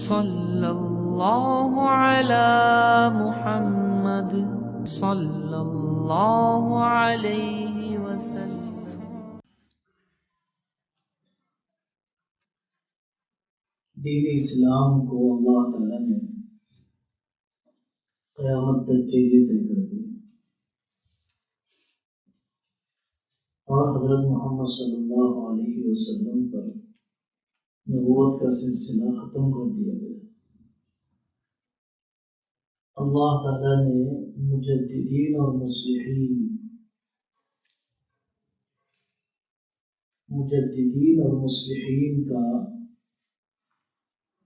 صلی اللہ علی محمد صلی اللہ علیہ وسلم۔ دین اسلام کو اللہ تعالیٰ نے قیامت تک کے لیے طے کر دیا، اور حضرت محمد صلی اللہ علیہ وسلم پر نبوت کا سلسلہ ختم کر دیا گیا۔ اللہ تعالیٰ نے مجددین اور مصلحین کا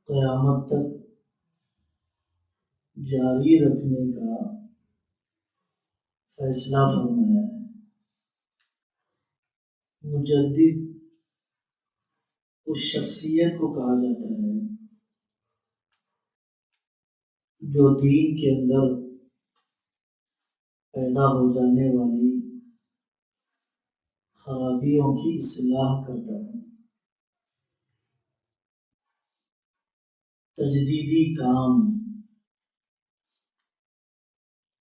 قیامت تک جاری رکھنے کا فیصلہ فرمایا ہے۔ مجدد اس شخصیت کو کہا جاتا ہے جو دین کے اندر پیدا ہو جانے والی خرابیوں کی اصلاح کرتا ہے۔ تجدیدی کام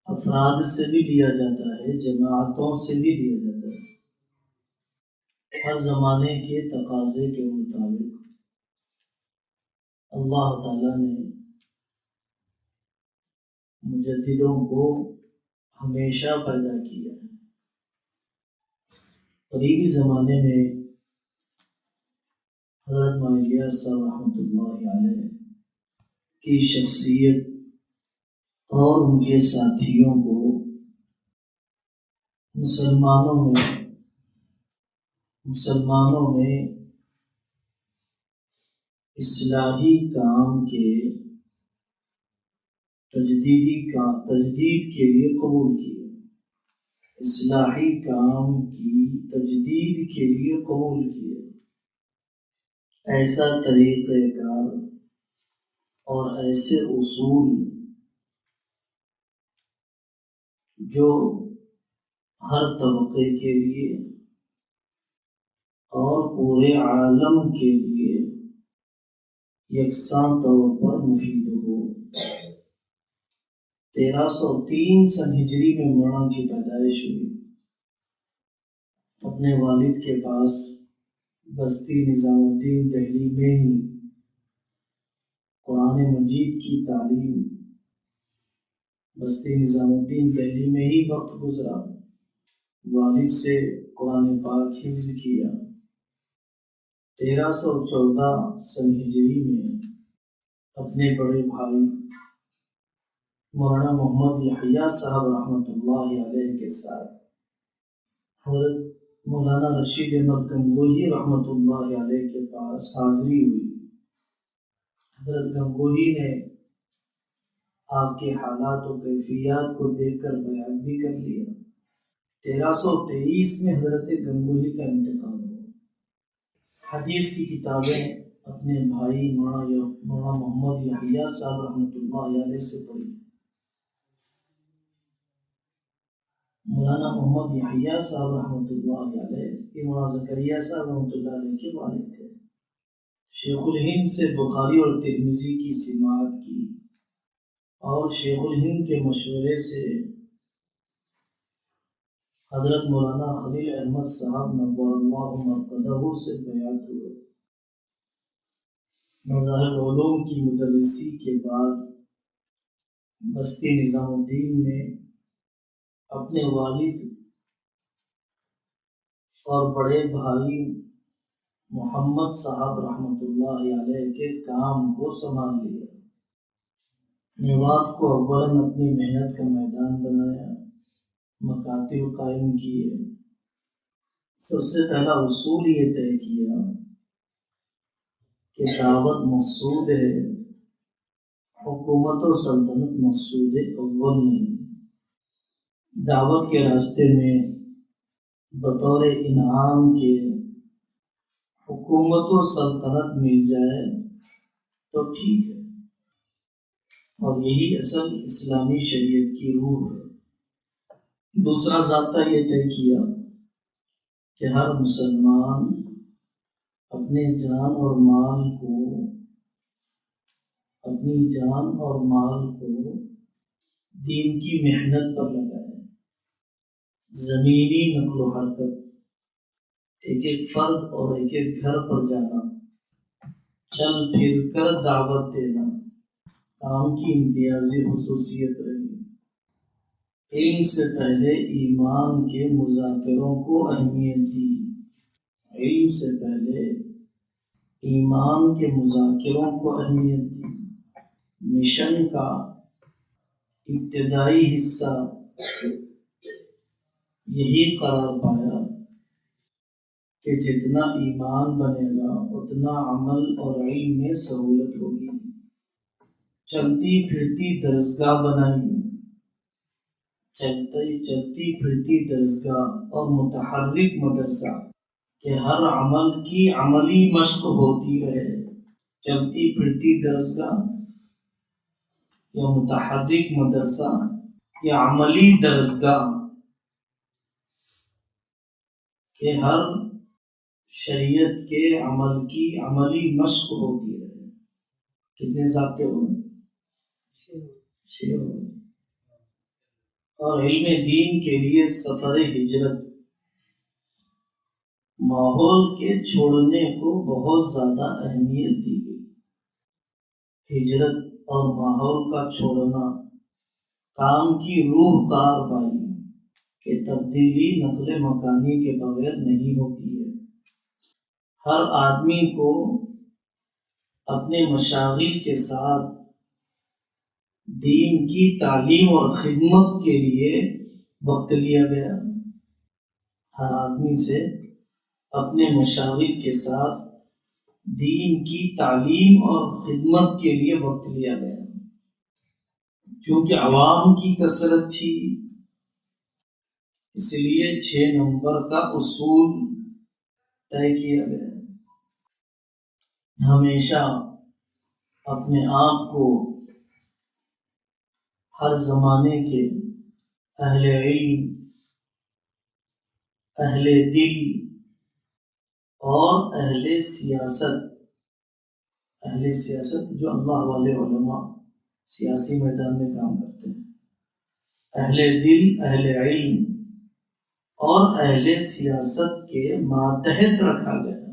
افراد سے بھی لیا جاتا ہے، جماعتوں سے بھی لیا جاتا ہے۔ ہر زمانے کے تقاضے کے مطابق اللہ تعالیٰ نے مجددوں کو ہمیشہ پیدا کیا ہے۔ قریبی زمانے میں حضرت الیاس صاحب رحمۃ اللہ علیہ کی شخصیت اور ان کے ساتھیوں کو مسلمانوں میں اصلاحی کام کے تجدید کے لیے قبول کیا، اصلاحی کام کی تجدید کے لیے قبول کیا۔ ایسا طریقہ کار اور ایسے اصول جو ہر طبقے کے لیے اور پورے عالم کے لیے یکساں طور پر مفید ہو۔ 1303 سن ہجری میں مولانا کی پیدائش ہوئی۔ اپنے والد کے پاس بستی نظام الدین دہلی میں ہی قرآن مجید کی تعلیم، بستی نظام الدین دہلی میں ہی وقت گزرا۔ والد سے قرآن پاک حفظ کیا۔ 1314 سن ہجری میں اپنے بڑے بھائی مولانا محمد یحییٰ صاحب رحمۃ اللہ علیہ کے ساتھ حضرت مولانا رشید احمد گنگوہی رحمۃ اللہ علیہ کے پاس حاضری ہوئی۔ حضرت گنگوہی نے آپ کے حالات و کیفیات کو دیکھ کر بیعت بھی کر لیا۔ 1323 میں حضرت گنگوہی کا انتقال ہوا۔ حدیث کی کتابیں اپنے بھائی مولانا محمد یحییٰ صاحب رحمۃ اللہ علیہ سے پڑھی۔ مولانا محمد یحییٰ صاحب رحمۃ اللہ علیہ یہ مولانا زکریا صاحب رحمۃ اللہ علیہ کے والد تھے۔ شیخ الہند سے بخاری اور ترمذی کی سماعت کی اور شیخ الہند کے مشورے سے حضرت مولانا خلیل احمد صاحب نور اللہ مرقدہ سے بیعت ہوئے۔ مظاہر العلوم کی مدرسی کے بعد بستی نظام الدین میں اپنے والد اور بڑے بھائی محمد صاحب رحمۃ اللہ علیہ کے کام کو سنبھال لیا۔ میوات کو اولاً اپنی محنت کا میدان بنایا، مکاتب قائم کیے۔ سب سے پہلا اصول یہ طے کیا کہ دعوت مقصود ہے، حکومت و سلطنت مقصود اول نہیں۔ دعوت کے راستے میں بطور انعام کے حکومت و سلطنت مل جائے تو ٹھیک ہے، اور یہی اصل اسلامی شریعت کی روح ہے۔ دوسرا ضابطہ یہ طے کیا کہ ہر مسلمان اپنے جان اور مال کو اپنی جان اور مال کو دین کی محنت پر لگائے۔ زمینی نقل و حرکت، ایک ایک فرد اور ایک ایک گھر پر جانا، چل پھر کر دعوت دینا کام کی امتیازی خصوصیت رہی۔ علم سے پہلے ایمان کے مذاکروں کو اہمیت دی۔ علم سے پہلے ایمان کے مذاکروں کو اہمیت دی۔ مشن کا ابتدائی حصہ یہی قرار پایا کہ جتنا ایمان بنے گا اتنا عمل اور علم میں سہولت ہوگی۔ چلتی پھرتی درسگاہ بنائی، چلتی پھرتی درسگاہ اور متحرک مدرسہ کہ ہر عمل کی عملی مشق ہوتی رہے۔ چلتی پھرتی درسگاہ یا متحرک مدرسہ یا عملی درسگاہ کہ ہر شریعت کے عمل کی عملی مشق ہوتی رہے۔ کتنے ضابطے ہوئے؟ 6 ہوئے۔ اور علم دین کے لیے سفر ہجرت، ماحول کے چھوڑنے کو بہت زیادہ اہمیت دی گئی۔ ہجرت اور ماحول کا چھوڑنا کام کی روح قرار پائی کہ تبدیلی نقل مکانی کے بغیر نہیں ہوتی ہے۔ ہر آدمی کو اپنے مشاغل کے ساتھ دین کی تعلیم اور خدمت کے لیے وقت لیا گیا۔ ہر آدمی سے اپنے مشاغل کے ساتھ دین کی تعلیم اور خدمت کے لیے وقت لیا گیا۔ چونکہ عوام کی کثرت تھی اس لیے 6 نمبر کا اصول طے کیا گیا۔ ہمیشہ اپنے آپ کو ہر زمانے کے اہل علم، اہل دل اور اہل سیاست جو اللہ والے علماء سیاسی میدان میں کام کرتے ہیں، اہل دل، اہل علم اور اہل سیاست کے ماتحت رکھا گیا۔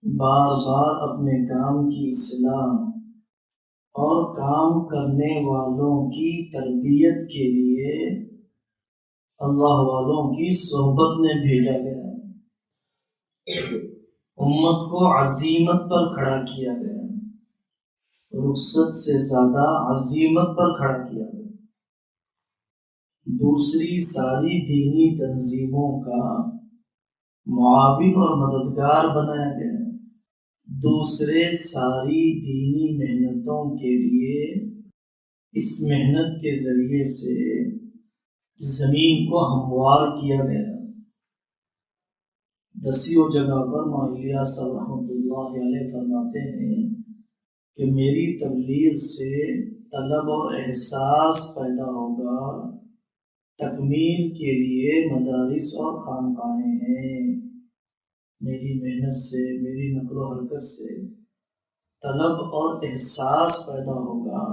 بار بار اپنے کام کی اصلاح اور کام کرنے والوں کی تربیت کے لیے اللہ والوں کی صحبت میں بھیجا گیا۔ امت کو عزیمت پر کھڑا کیا گیا، رخصت سے زیادہ عزیمت پر کھڑا کیا گیا۔ دوسری ساری دینی تنظیموں کا معاون اور مددگار بنایا گیا۔ دوسرے ساری دینی محنتوں کے لیے اس محنت کے ذریعے سے زمین کو ہموار کیا گیا۔ 10 جگہ پر مولانا صاحب رحمۃ اللہ علیہ فرماتے ہیں کہ میری تبلیغ سے طلب اور احساس پیدا ہوگا، تکمیل کے لیے مدارس اور خانقاہیں ہیں۔ میری محنت سے، میری نقل و حرکت سے طلب اور احساس پیدا ہوگا،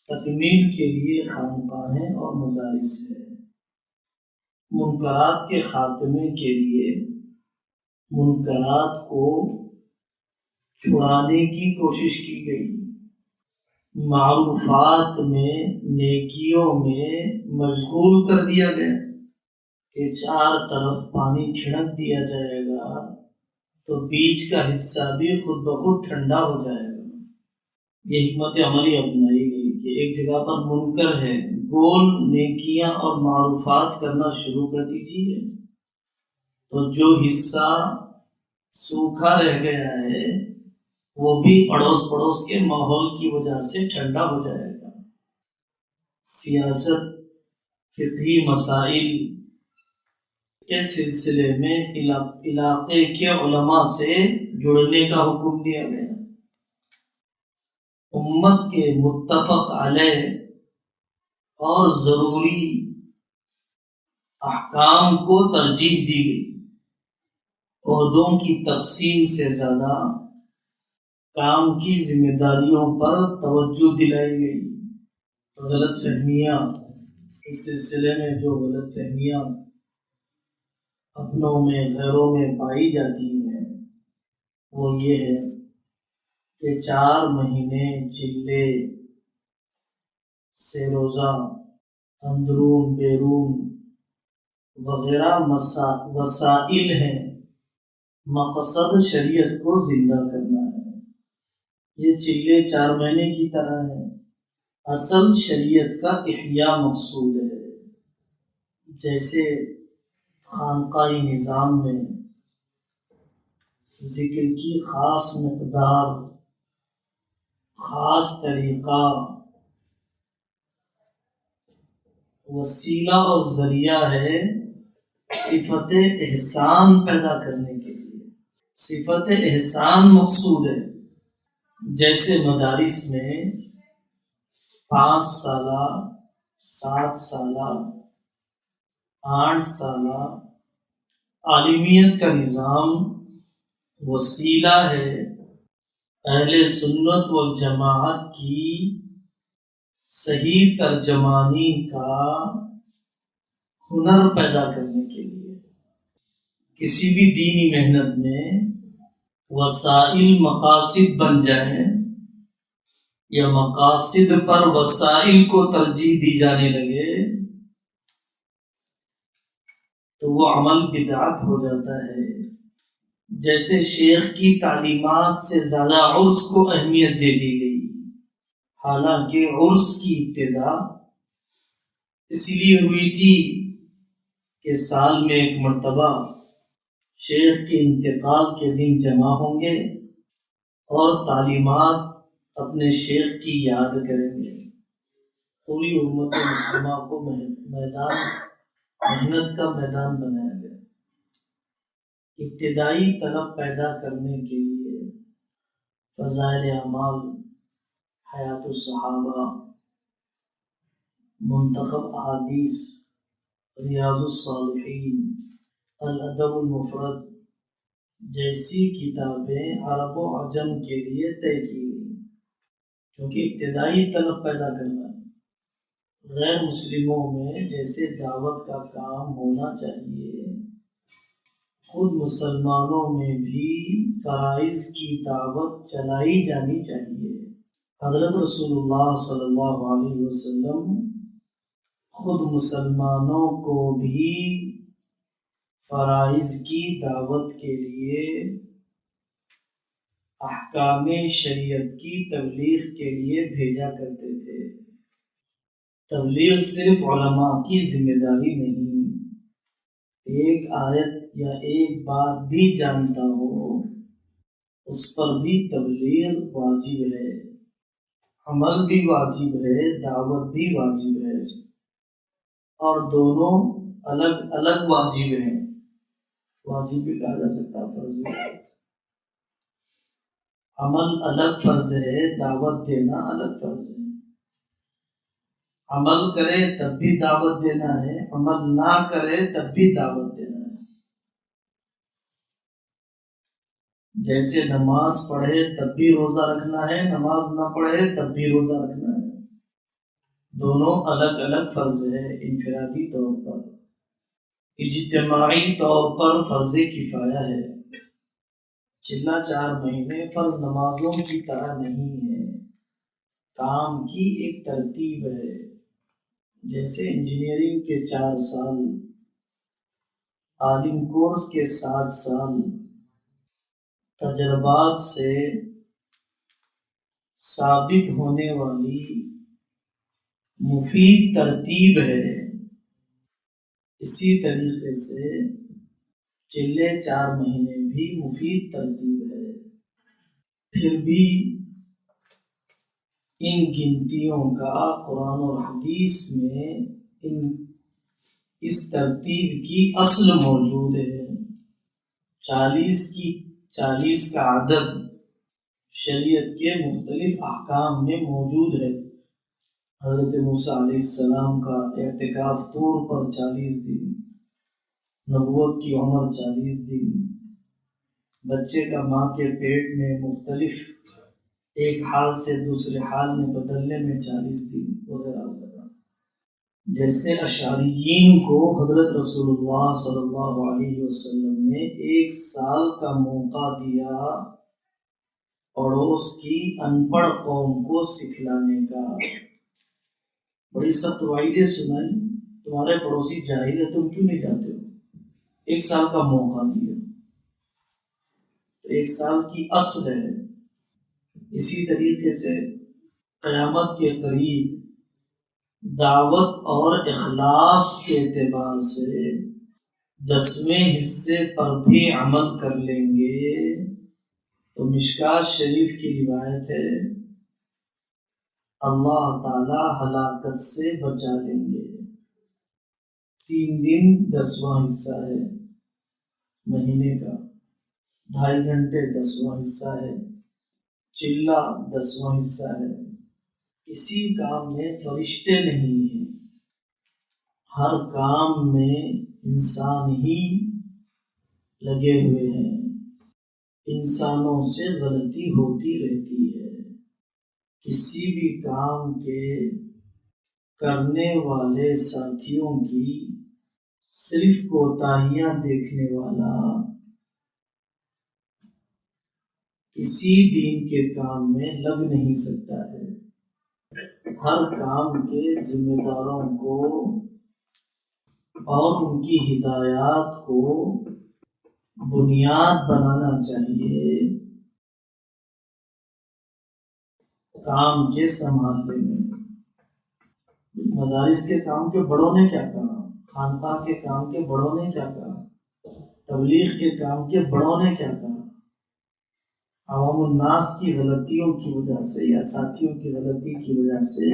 تکمیل کے لیے خانقاہیں اور مدارس ہے۔ منکرات کے خاتمے کے لیے منکرات کو چھڑانے کی کوشش کی گئی، معروفات میں، نیکیوں میں مشغول کر دیا گیا کہ 4 طرف پانی چھڑک دیا جائے گا تو بیچ کا حصہ بھی خود بخود ٹھنڈا ہو جائے گا۔ یہ حکمت عملی اپنائی گئی کہ ایک جگہ پر منکر ہے، گول نیکیاں اور معروفات کرنا شروع کر دیجیے تو جو حصہ سوکھا رہ گیا ہے وہ بھی اڑوس پڑوس کے ماحول کی وجہ سے ٹھنڈا ہو جائے گا۔ سیاست، فقہی مسائل کے سلسلے میں علاقے کے علماء سے جڑنے کا حکم دیا گیا۔ امت کے متفق علیہ اور ضروری احکام کو ترجیح دی گئی۔ عہدوں کی تقسیم سے زیادہ کام کی ذمہ داریوں پر توجہ دلائی گئی۔ غلط فہمیاں، اس سلسلے میں جو غلط فہمیاں اپنوں میں گھروں میں پائی جاتی ہیں وہ یہ ہے کہ 4 مہینے چلے سے روزہ، اندرون بیرون وغیرہ وسائل ہیں، مقصد شریعت کو زندہ کرنا ہے۔ یہ چلے 4 مہینے کی طرح ہے، اصل شریعت کا احیاء مقصود ہے۔ جیسے خانقاہی نظام میں ذکر کی خاص مقدار، خاص طریقہ، وسیلہ اور ذریعہ ہے صفت احسان پیدا کرنے کے لیے۔ صفت احسان مقصود ہے۔ جیسے مدارس میں 5 سالہ، 7 سالہ، 8 سالہ عالمیت کا نظام وسیلہ ہے اہل سنت والجماعت کی صحیح ترجمانی کا ہنر پیدا کرنے کے لیے۔ کسی بھی دینی محنت میں وسائل مقاصد بن جائیں یا مقاصد پر وسائل کو ترجیح دی جانے لگے تو وہ عمل بدعت ہو جاتا ہے۔ جیسے شیخ کی تعلیمات سے زیادہ عرس کو اہمیت دے دی گئی، حالانکہ عرس کی ابتدا اس لیے ہوئی تھی کہ سال میں ایک مرتبہ شیخ کے انتقال کے دن جمع ہوں گے اور تعلیمات اپنے شیخ کی یاد کریں گے۔ پوری امت مسلمہ کو محنت کا میدان بنایا گیا۔ ابتدائی طلب پیدا کرنے کے لیے فضائل اعمال، حیات الصحابہ، منتخب احادیث، ریاض الصالحین، الادب المفرد جیسی کتابیں عرب و عجم کے لیے طے کی گئی، کیونکہ ابتدائی طلب پیدا کرنا ہے۔ غیر مسلموں میں جیسے دعوت کا کام ہونا چاہیے، خود مسلمانوں میں بھی فرائض کی دعوت چلائی جانی چاہیے۔ حضرت رسول اللہ صلی اللہ علیہ وسلم خود مسلمانوں کو بھی فرائض کی دعوت کے لیے، احکام شریعت کی تبلیغ کے لیے بھیجا کرتے تھے۔ تبلیغ صرف علماء کی ذمہ داری نہیں، ایک آیت یا ایک بات بھی جانتا ہو اس پر بھی تبلیغ واجب ہے، عمل بھی واجب ہے، دعوت بھی واجب ہے، اور دونوں الگ الگ واجب ہیں۔ واجب بھی کہا جا سکتا ہے، فرض بھی کہا جا سکتا ہے۔ عمل الگ فرض ہے، دعوت دینا الگ فرض ہے۔ عمل کرے تب بھی دعوت دینا ہے، عمل نہ کرے تب بھی دعوت دینا ہے۔ جیسے نماز پڑھے تب بھی روزہ رکھنا ہے، نماز نہ پڑھے تب بھی روزہ رکھنا ہے۔ دونوں الگ الگ فرض ہے، انفرادی طور پر۔ اجتماعی طور پر فرض کفایہ ہے۔ چلا 4 مہینے فرض نمازوں کی طرح نہیں ہے، کام کی ایک ترتیب ہے۔ جیسے انجینئرنگ کے 4 سال، عالم کورس کے 7 سال، تجربات سے ثابت ہونے والی مفید ترتیب ہے، اسی طریقے سے چلے 4 مہینے بھی مفید ترتیب ہے۔ پھر بھی ان گنتیوں کا قرآن اور حدیث میں اس ترتیب کی اصل موجود ہے۔ 40 کا عدد شریعت کے مختلف احکام میں موجود ہے۔ حضرت موسیٰ علیہ السلام کا اعتکاف طور پر 40 دن، نبوت کی عمر 40 دن، بچے کا ماں کے پیٹ میں مختلف ایک حال سے دوسرے حال میں بدلنے میں 40 دن وغیرہ وغیرہ. جیسے اشعریین کو حضرت رسول اللہ صلی اللہ علیہ وسلم نے 1 سال کا موقع دیا پڑوس کی ان پڑھ قوم کو سکھلانے کا. بڑی سخت وعیدیں سنائی، تمہارے پڑوسی جاہل ہے تم کیوں نہیں جاتے ہو؟ 1 سال کا موقع دیا. 1 سال کی اصل ہے. اسی طریقے سے قیامت کے قریب دعوت اور اخلاص کے اعتبار سے 10ویں حصے پر بھی عمل کر لیں گے تو مشکات شریف کی روایت ہے اللہ تعالی ہلاکت سے بچا لیں گے. 3 دن 10واں حصہ ہے مہینے کا، 2.5 گھنٹے 10واں حصہ ہے، چلہ 10واں حصہ ہے. کسی کام میں فرشتے نہیں ہیں، ہر کام میں انسان ہی لگے ہوئے ہیں. انسانوں سے غلطی ہوتی رہتی ہے. کسی بھی کام کے کرنے والے ساتھیوں کی صرف کوتاہیاں دیکھنے والا کسی دین کے کام میں لگ نہیں سکتا ہے. ہر کام کے ذمہ داروں کو اور ان کی ہدایات کو بنیاد بنانا چاہیے کام کے سنبھالنے میں. مدارس کے کام کے بڑوں نے کیا کہا، خانقاہ کے کام کے بڑوں نے کیا کہا، تبلیغ کے کام کے بڑوں نے کیا کہا. عوام الناس کی غلطیوں کی وجہ سے یا ساتھیوں کی غلطی کی وجہ سے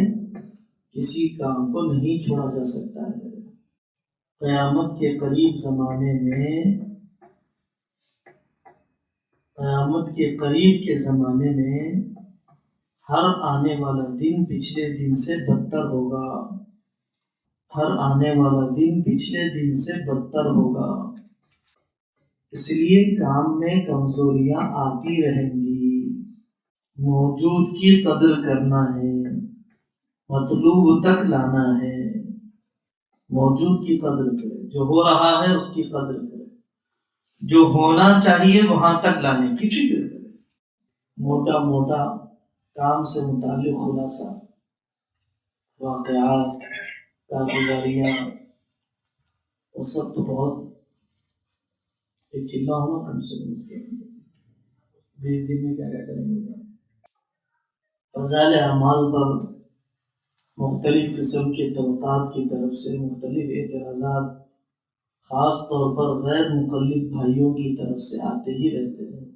کسی کام کو نہیں چھوڑا جا سکتا ہے. قیامت کے قریب زمانے میں ہر آنے والا دن پچھلے دن سے بدتر ہوگا. ہر آنے والا دن پچھلے دن سے بدتر ہوگا. اس لیے کام میں کمزوریاں آتی رہیں گی. موجود کی قدر کرنا ہے، مطلوب تک لانا ہے. موجود کی قدر کرے، جو ہو رہا ہے اس کی قدر کرے، جو ہونا چاہیے وہاں تک لانے کی فکر کرے. موٹا موٹا کام سے متعلق خلاصہ، واقعات، کارگزاریاں، وہ سب تو بہت ایک چلہ ہونا کم سے کم اس کے 20 دن میں کیا کریں گے. فضائل اعمال پر مختلف قسم کے طبقات کی طرف سے مختلف اعتراضات خاص طور پر غیر مقلد بھائیوں کی طرف سے آتے ہی رہتے ہیں.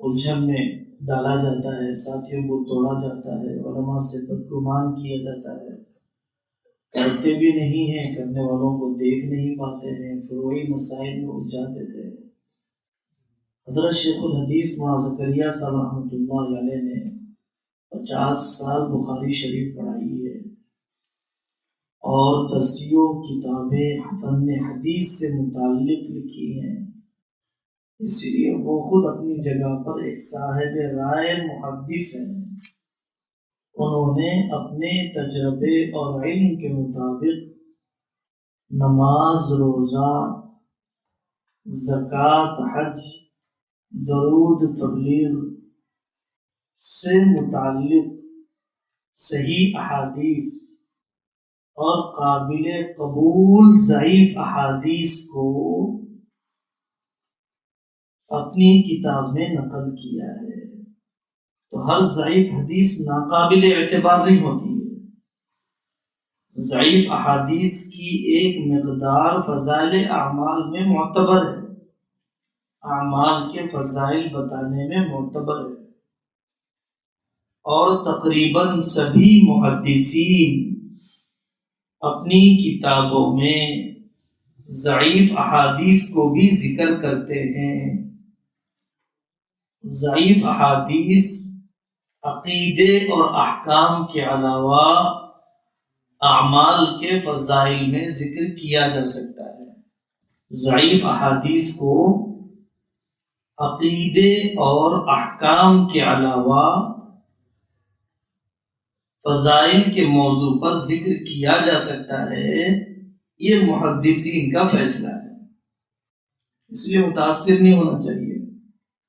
الجھن میں ڈالا جاتا ہے، ساتھیوں کو توڑا جاتا ہے، علماء سے بدگمان کیا جاتا ہے، کرتے بھی نہیں ہیں، کرنے والوں کو دیکھ نہیں پاتے ہیں، فروعی مسائل میں الجھا دیتے ہیں. حضرت شیخ الحدیث مولانا زکریا صاحب رحمۃ اللہ علیہ نے 50 سال بخاری شریف پڑھائی ہے اور 10 کتابیں فن حدیث سے متعلق لکھی ہیں. اس لیے وہ خود اپنی جگہ پر ایک صاحب رائے محدث ہیں. انہوں نے اپنے تجربے اور علم کے مطابق نماز، روزہ، زکوٰۃ، حج، درود، تبلیغ سے متعلق صحیح احادیث اور قابل قبول ضعیف احادیث کو اپنی کتاب میں نقل کیا ہے. تو ہر ضعیف حدیث ناقابل اعتبار نہیں ہوتی ہے. ضعیف احادیث کی ایک مقدار فضائل اعمال میں معتبر ہے، اعمال کے فضائل بتانے میں معتبر ہے. اور تقریباً سبھی محدثین اپنی کتابوں میں ضعیف احادیث کو بھی ذکر کرتے ہیں. ضعیف احادیث عقیدے اور احکام کے علاوہ اعمال کے فضائل میں ذکر کیا جا سکتا ہے. ضعیف احادیث کو عقیدے اور احکام کے علاوہ فضائل کے موضوع پر ذکر کیا جا سکتا ہے، یہ محدثین کا فیصلہ ہے، اس لیے متاثر نہیں ہونا چاہیے۔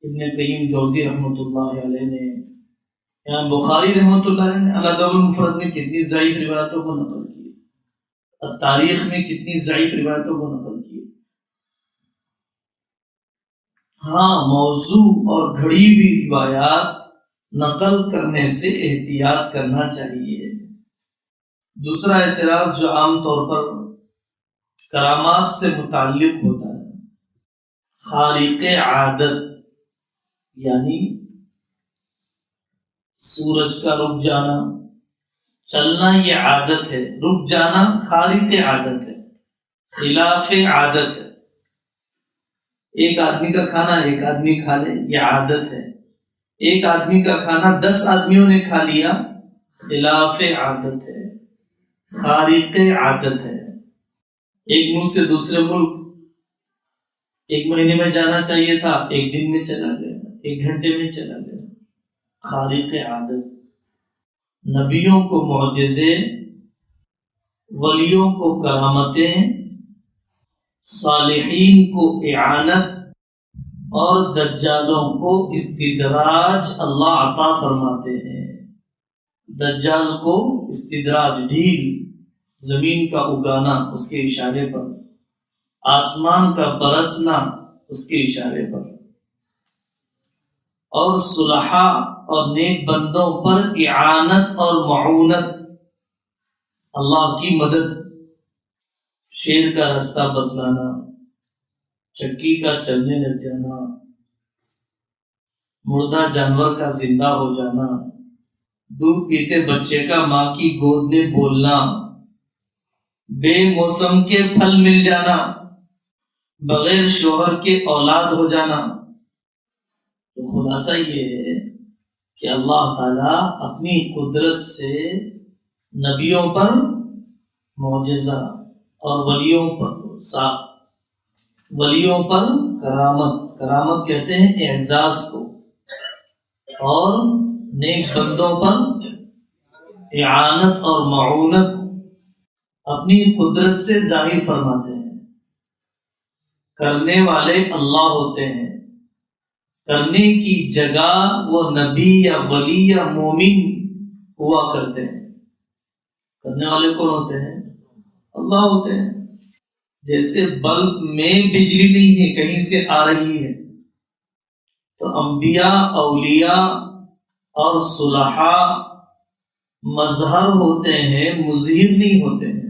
ابن قیم جوزی رحمۃ اللہ علیہ نے، یہاں بخاری رحمۃ اللہ علیہ نے الادب المفرد میں کتنی ضعیف روایتوں کو نقل کی، تاریخ میں کتنی ضعیف روایتوں کو نقل کی۔ ہاں، موضوع اور گھڑی ہوئی روایات نقل کرنے سے احتیاط کرنا چاہیے۔ دوسرا اعتراض جو عام طور پر کرامات سے متعلق ہوتا ہے، خارق عادت، یعنی سورج کا رک جانا، چلنا یہ عادت ہے، رک جانا خارق عادت ہے، خلاف عادت ہے۔ ایک آدمی کا کھانا ایک آدمی کھا لے، یہ عادت ہے۔ ایک آدمی کا کھانا 10 آدمیوں نے کھا لیا، خلاف عادت ہے، خارق عادت ہے۔ ایک ملک سے دوسرے ملک 1 مہینے میں جانا چاہیے تھا، 1 دن میں چلا گیا، 1 گھنٹے میں چلا گیا، خارق عادت۔ نبیوں کو معجزے، ولیوں کو کرامتیں، صالحین کو اعانت اور دجالوں کو استدراج اللہ عطا فرماتے ہیں۔ دجال کو استدراج، ڈھیل، زمین کا اگانا اس کے اشارے پر، آسمان کا برسنا اس کے اشارے پر، اور صلحاء اور نیک بندوں پر اعانت اور معونت، اللہ کی مدد، شیر کا راستہ بتلانا، چکی کا چلنے لگ جانا، مردہ جانور کا زندہ ہو جانا، دودھ پیتے بچے کا ماں کی گود میں بولنا، بے موسم کے پھل مل جانا، بغیر شوہر کے اولاد ہو جانا۔ تو خلاصہ یہ ہے کہ اللہ تعالیٰ اپنی قدرت سے نبیوں پر معجزہ اور ولیوں پر کرامت کہتے ہیں اعزاز کو، اور نیک بندوں پر اعانت اور معونت اپنی قدرت سے ظاہر فرماتے ہیں۔ کرنے والے اللہ ہوتے ہیں، کرنے کی جگہ وہ نبی یا ولی یا مومن ہوا کرتے ہیں۔ کرنے والے کون ہوتے ہیں؟ اللہ ہوتے ہیں۔ جیسے بلب میں بجلی نہیں ہے، کہیں سے آ رہی ہے، تو انبیاء، اولیاء اور صلحاء مظہر ہوتے ہیں، مظہر نہیں ہوتے ہیں۔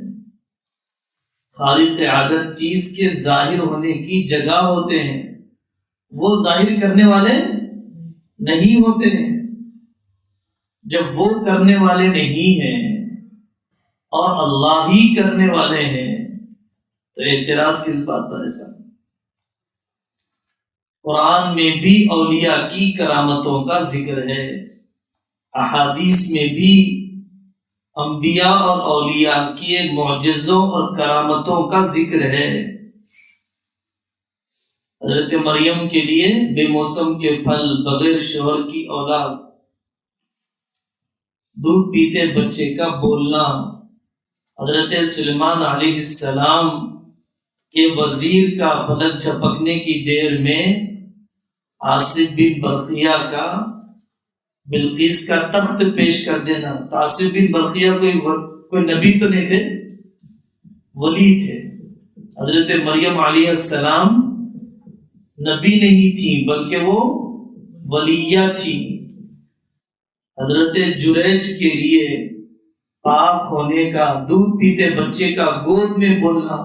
خارق عادت چیز کے ظاہر ہونے کی جگہ ہوتے ہیں، وہ ظاہر کرنے والے نہیں ہوتے ہیں۔ جب وہ کرنے والے نہیں ہیں اور اللہ ہی کرنے والے ہیں تو اعتراض کس بات پر ہے صاحب؟ قرآن میں بھی اولیاء کی کرامتوں کا ذکر ہے، احادیث میں بھی انبیاء اور اولیاء کی معجزوں اور کرامتوں کا ذکر ہے۔ حضرت مریم کے لیے بے موسم کے پھل، بغیر شوہر کی اولاد، دودھ پیتے بچے کا بولنا، حضرت سلیمان علیہ السلام کے وزیر کا پلک جھپکنے کی دیر میں آصف بن برقیہ کا بلقیس کا تخت پیش کر دینا۔ آصف بن برقیہ کوئی نبی تو نہیں تھے، ولی تھے۔ حضرت مریم علیہ السلام نبی نہیں تھی بلکہ وہ ولیہ تھی۔ حضرت جریج کے لیے پاک ہونے کا، دودھ پیتے بچے کا گود میں بولنا،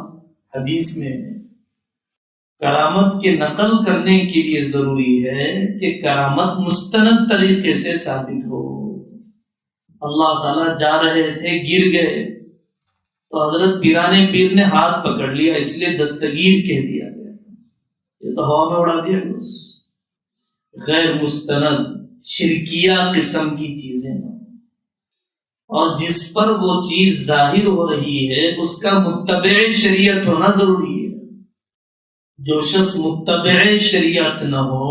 حدیث میں کرامت کے نقل کرنے کے لیے ضروری ہے کہ کرامت مستند طریقے سے ثابت ہو۔ اللہ تعالیٰ جا رہے تھے، گر گئے تو حضرت پیرانے پیر نے ہاتھ پکڑ لیا، اس لیے دستگیر کہہ دیا گیا۔ یہ تو ہوا میں اڑا دیا گیا، غیر مستند شرکیہ قسم کی چیزیں، اور جس پر وہ چیز ظاہر ہو رہی ہے اس کا متبع شریعت ہونا ضروری ہے۔ جو شخص متبع شریعت نہ ہو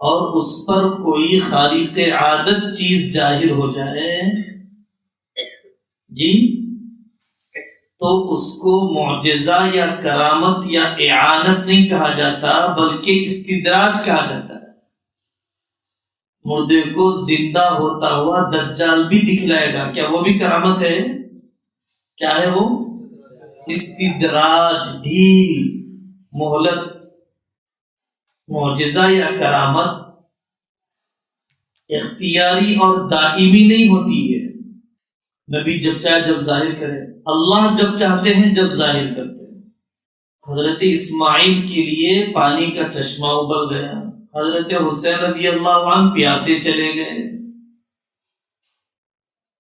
اور اس پر کوئی خارق عادت چیز ظاہر ہو جائے جی، تو اس کو معجزہ یا کرامت یا اعانت نہیں کہا جاتا، بلکہ استدراج کہا جاتا ہے۔ مردے کو زندہ ہوتا ہوا دجال بھی دکھلائے گا، کیا وہ بھی کرامت ہے؟ کیا ہے وہ؟ استدراج، ڈھیل، مہلت۔ معجزہ یا کرامت اختیاری اور دائمی نہیں ہوتی ہے۔ نبی جب چاہے جب ظاہر کرے، اللہ جب چاہتے ہیں جب ظاہر کرتے ہیں۔ حضرت اسماعیل کے لیے پانی کا چشمہ ابل گیا، حضرت حسین رضی اللہ عنہ پیاسے چلے گئے،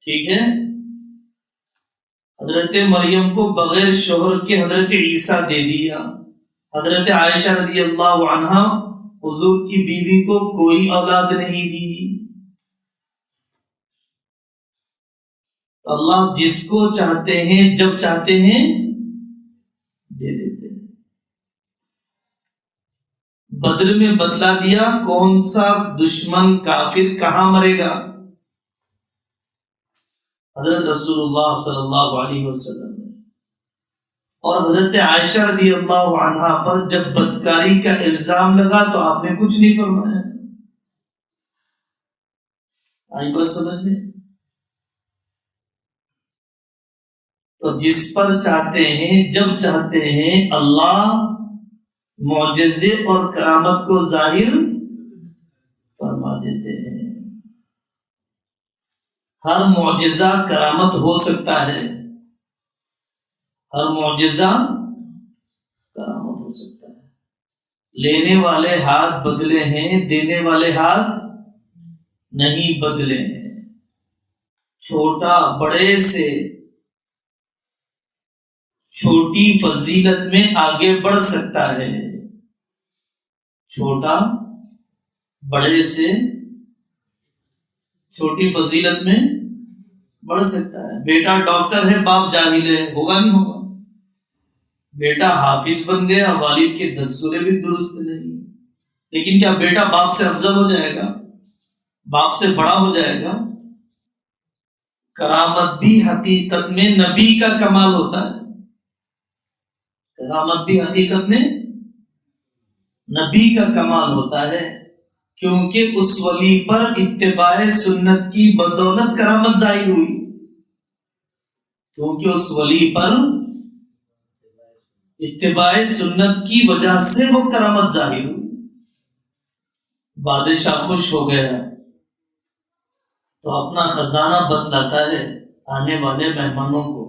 ٹھیک ہے۔ حضرت مریم کو بغیر شوہر کے حضرت عیسیٰ دے دیا، حضرت عائشہ رضی اللہ عنہا حضور کی بیوی کو کوئی اولاد نہیں دی۔ اللہ جس کو چاہتے ہیں جب چاہتے ہیں دے دیتے ہیں۔ بدر میں بتلا دیا کون سا دشمن کافر کہاں مرے گا، حضرت رسول اللہ صلی اللہ علیہ وسلم نے۔ اور حضرت عائشہ رضی اللہ عنہا پر جب بدکاری کا الزام لگا تو آپ نے کچھ نہیں فرمایا۔ آئی بس سمجھ لیں۔ تو جس پر چاہتے ہیں جب چاہتے ہیں اللہ معجزے اور کرامت کو ظاہر فرما دیتے ہیں۔ ہر معجزہ کرامت ہو سکتا ہے، ہر معجزہ کرامت ہو سکتا ہے۔ لینے والے ہاتھ بدلے ہیں، دینے والے ہاتھ نہیں بدلے ہیں۔ چھوٹا بڑے سے چھوٹی فضیلت میں آگے بڑھ سکتا ہے، چھوٹا بڑے سے چھوٹی فضیلت میں بڑھ سکتا ہے۔ بیٹا ڈاکٹر ہے، باپ جاہل ہے، ہوگا نہیں ہوگا؟ بیٹا حافظ بن گیا، والد کے 10 سورے بھی درست نہیں، لیکن کیا بیٹا باپ سے افضل ہو جائے گا، باپ سے بڑا ہو جائے گا؟ کرامت بھی حقیقت میں نبی کا کمال ہوتا ہے، کرامت بھی حقیقت میں نبی کا کمال ہوتا ہے، کیونکہ اس ولی پر اتباع سنت کی بدولت کرامت ظاہر ہوئی، کیونکہ اس ولی پر اتباع سنت کی وجہ سے وہ کرامت ظاہر ہوئی۔ بادشاہ خوش ہو گیا تو اپنا خزانہ بتلاتا ہے آنے والے مہمانوں کو،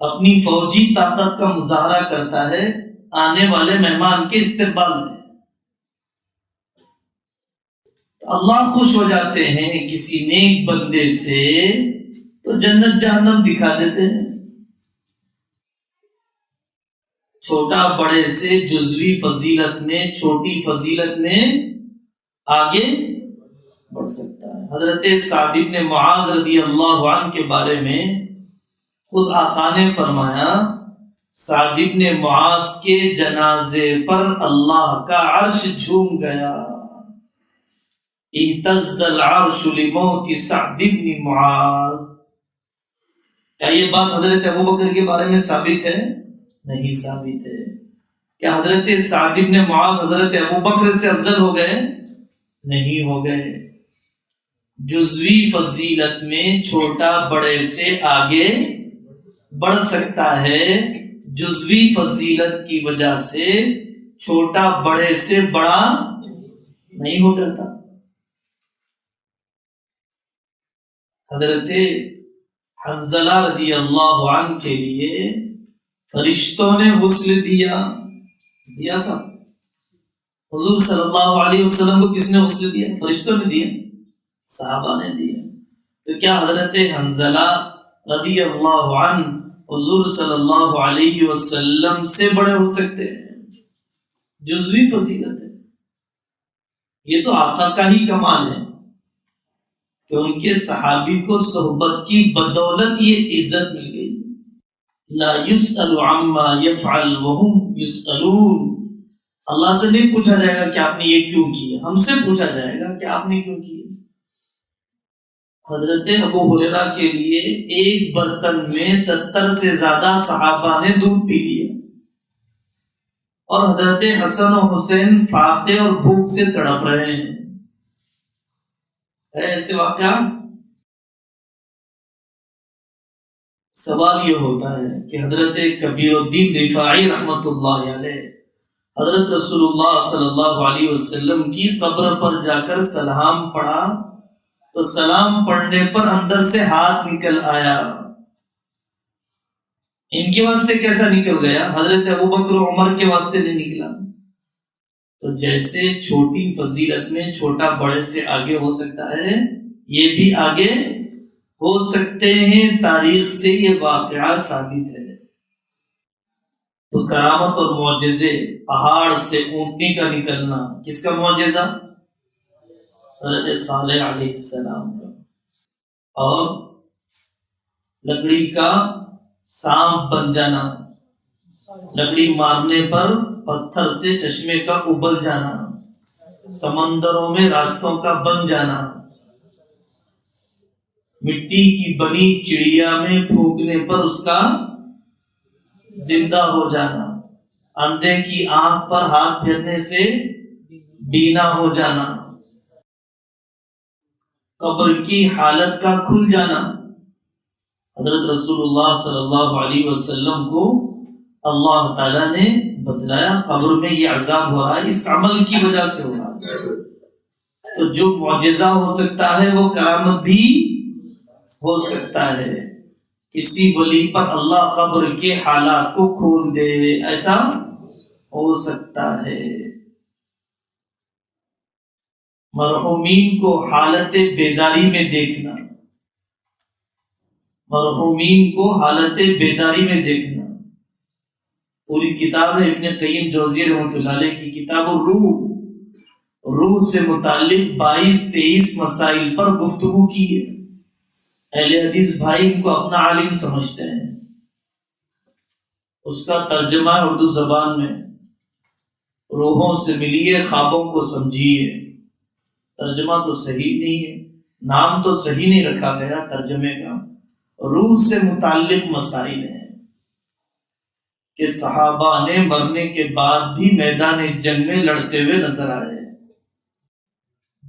اپنی فوجی طاقت کا مظاہرہ کرتا ہے آنے والے مہمان کے استقبال میں۔ تو اللہ خوش ہو جاتے ہیں کسی نیک بندے سے تو جنت جہنم دکھا دیتے ہیں۔ چھوٹا بڑے سے جزوی فضیلت میں، چھوٹی فضیلت میں آگے بڑھ سکتا ہے۔ حضرت سعد بن معاذ رضی اللہ عنہ کے بارے میں خود آقا نے فرمایا، سعد بن معاذ کے جنازے پر اللہ کا عرش جھوم گیا، اہتز العرش لموت سعد بن معاذ۔ کیا یہ بات حضرت ابوبکر کے بارے میں ثابت ہے؟ نہیں ثابت ہے۔ کیا حضرت سعد بن معاذ حضرت ابوبکر سے افضل ہو گئے؟ نہیں ہو گئے۔ جزوی فضیلت میں چھوٹا بڑے سے آگے بڑھ سکتا ہے، جزوی فضیلت کی وجہ سے چھوٹا بڑے سے بڑا نہیں ہو جاتا۔ حضرت حنظلہ رضی اللہ عنہ کے لیے فرشتوں نے غسل دیا سب۔ حضور صلی اللہ علیہ وسلم کو کس نے غسل دیا؟ فرشتوں نے دیا، صحابہ نے دیا۔ تو کیا حضرت حنظلہ رضی اللہ عنہ حضور صلی اللہ علیہ وسلم سے بڑے ہو سکتے ہیں؟ جزوی فضیلت ہے، یہ تو آقا کا ہی کمال ہے کہ ان کے صحابی کو صحبت کی بدولت یہ عزت مل گئی، لا يسأل عما يفعل وهم يسألون. اللہ سے نہیں پوچھا جائے گا کہ آپ نے یہ کیوں کیا، ہم سے پوچھا جائے گا کہ آپ نے کیوں کیا. حضرت ابو ہریرہ کے لیے ایک برتن میں 70 سے زیادہ صحابہ نے دودھ پی لیا، اور حضرت حسن و حسین فاقے اور بھوک سے تڑپ رہے ہیں. ایسے واقعہ. سوال یہ ہوتا ہے کہ حضرت کبیر الدین رفاعی رحمۃ اللہ علیہ حضرت رسول اللہ صلی اللہ علیہ وسلم کی قبر پر جا کر سلام پڑھا تو سلام پڑھنے پر اندر سے ہاتھ نکل آیا. ان کے واسطے کیسا نکل گیا؟ حضرت ابوبکر و عمر کے واسطے نہیں نکلا. تو جیسے چھوٹی فضیلت میں چھوٹا بڑے سے آگے ہو سکتا ہے، یہ بھی آگے ہو سکتے ہیں. تاریخ سے یہ واقعہ ثابت ہے. تو کرامت اور معجزے، پہاڑ سے اونٹنی کا نکلنا کس کا معجزہ؟ حضرت صالح علیہ السلام کا. اور لکڑی کا سانپ بن جانا، لکڑی مارنے پر پتھر سے چشمے کا ابل جانا، سمندروں میں راستوں کا بن جانا، مٹی کی بنی چڑیا میں پھونکنے پر اس کا زندہ ہو جانا، اندھے کی آنکھ پر ہاتھ پھیرنے سے بینا ہو جانا، قبر کی حالت کا کھل جانا. حضرت رسول اللہ صلی اللہ علیہ وسلم کو اللہ تعالیٰ نے بتلایا قبر میں یہ عذاب ہو رہا ہے، اس عمل کی وجہ سے ہو رہا ہے. تو جو معجزہ ہو سکتا ہے وہ کرامت بھی ہو سکتا ہے. کسی ولی پر اللہ قبر کے حالات کو کھول دے، ایسا ہو سکتا ہے. مرحومین کو حالت بیداری میں دیکھنا، مرحومین کو حالت بیداری میں دیکھنا. پوری کتاب ہے ابن قیم جوزی رحمۃ اللہ علیہ کی کتاب الروح، روح سے متعلق 22-23 مسائل پر گفتگو کی ہے. اہل حدیث بھائی ان کو اپنا عالم سمجھتے ہیں. اس کا ترجمہ اردو زبان میں، روحوں سے ملیے، خوابوں کو سمجھیے. ترجمہ تو صحیح نہیں ہے، نام تو صحیح نہیں رکھا گیا ترجمے کا. روح سے متعلق مسائل ہیں کہ صحابہ نے مرنے کے بعد بھی میدان جنگ میں لڑتے ہوئے نظر آئے.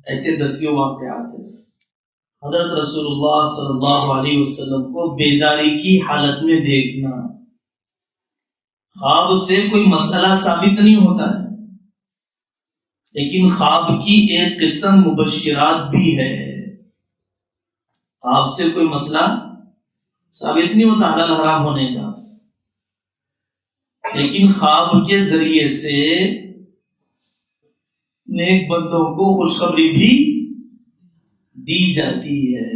ایسے دسیوں واقعات ہیں. حضرت رسول اللہ صلی اللہ علیہ وسلم کو بیداری کی حالت میں دیکھنا. خواب سے کوئی مسئلہ ثابت نہیں ہوتا ہے، لیکن خواب کی ایک قسم مبشرات بھی ہے. خواب سے کوئی مسئلہ ثابت نہیں ہوتا حلال حرام ہونے کا، لیکن خواب کے ذریعے سے نیک بندوں کو خوشخبری بھی دی جاتی ہے.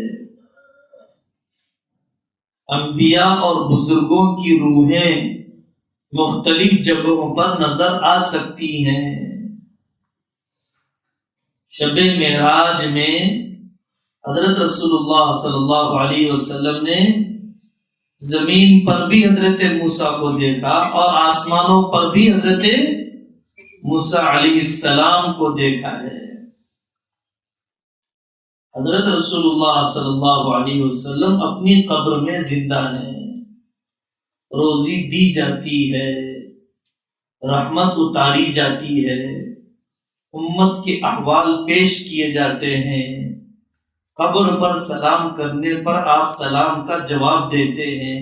انبیاء اور بزرگوں کی روحیں مختلف جگہوں پر نظر آ سکتی ہیں. شب معراج میں حضرت رسول اللہ صلی اللہ علیہ وسلم نے زمین پر بھی حضرت موسیٰ کو دیکھا اور آسمانوں پر بھی حضرت موسیٰ علیہ السلام کو دیکھا ہے. حضرت رسول اللہ صلی اللہ علیہ وسلم اپنی قبر میں زندہ ہیں، روزی دی جاتی ہے، رحمت اتاری جاتی ہے، امت کے احوال پیش کیے جاتے ہیں. قبر پر سلام کرنے پر آپ سلام کا جواب دیتے ہیں.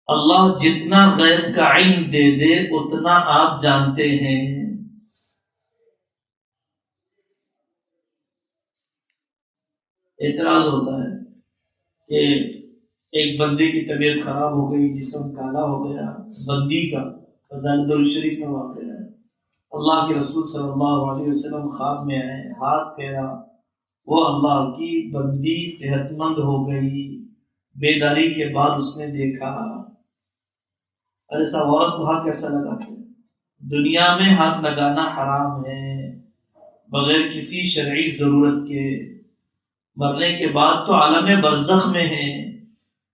اللہ جتنا غیب کا علم دے دے اتنا آپ جانتے ہیں. اعتراض ہوتا ہے کہ ایک بندے کی طبیعت خراب ہو گئی، جسم کالا ہو گیا. بندی کا فضائل درود شریف میں واقع ہے. اللہ کے رسول صلی اللہ علیہ وسلم خواب میں آئے، ہاتھ پھیرا، وہ اللہ کی بندی صحت مند ہو گئی. بیداری کے بعد اس نے دیکھا. ایسا عورت کو ہاتھ کیسا لگا؟ دنیا میں ہاتھ لگانا حرام ہے بغیر کسی شرعی ضرورت کے. مرنے کے بعد تو عالم برزخ میں ہے،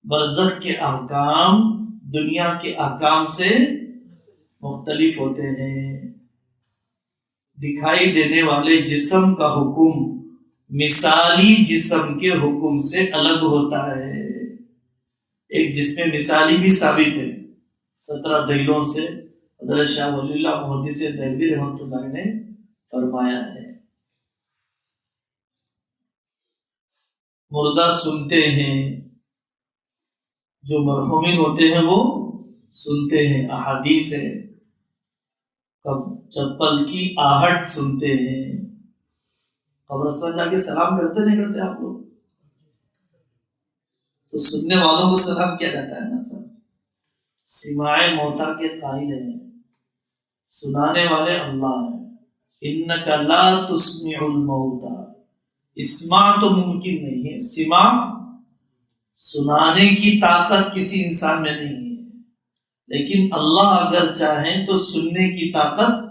برزخ کے احکام دنیا کے احکام سے مختلف ہوتے ہیں۔ دکھائی دینے والے جسم کا حکم مثالی جسم کے حکم سے الگ ہوتا ہے۔ ایک جسم مثالی بھی ثابت ہے 17 دلیلوں سے، حضرت شاہ ولی اللہ محدث دہلوی رحمۃ اللہ نے فرمایا ہے۔ مردہ سنتے ہیں، جو مرحومین ہوتے ہیں وہ سنتے ہیں، احادیث ہے۔ چپل کی آہٹ سنتے ہیں۔ قبرستان جا کے سلام کرتے نہیں کرتے آپ لوگ؟ تو سننے والوں کو سلام کیا جاتا ہے نا سر۔ سماع موتا کے قائل ہیں، سنانے والے اللہ ہیں۔ انک لا تسمع الموتا، اسماع تو ممکن نہیں ہے، سماع سنانے کی طاقت کسی انسان میں نہیں ہے، لیکن اللہ اگر چاہیں تو سننے کی طاقت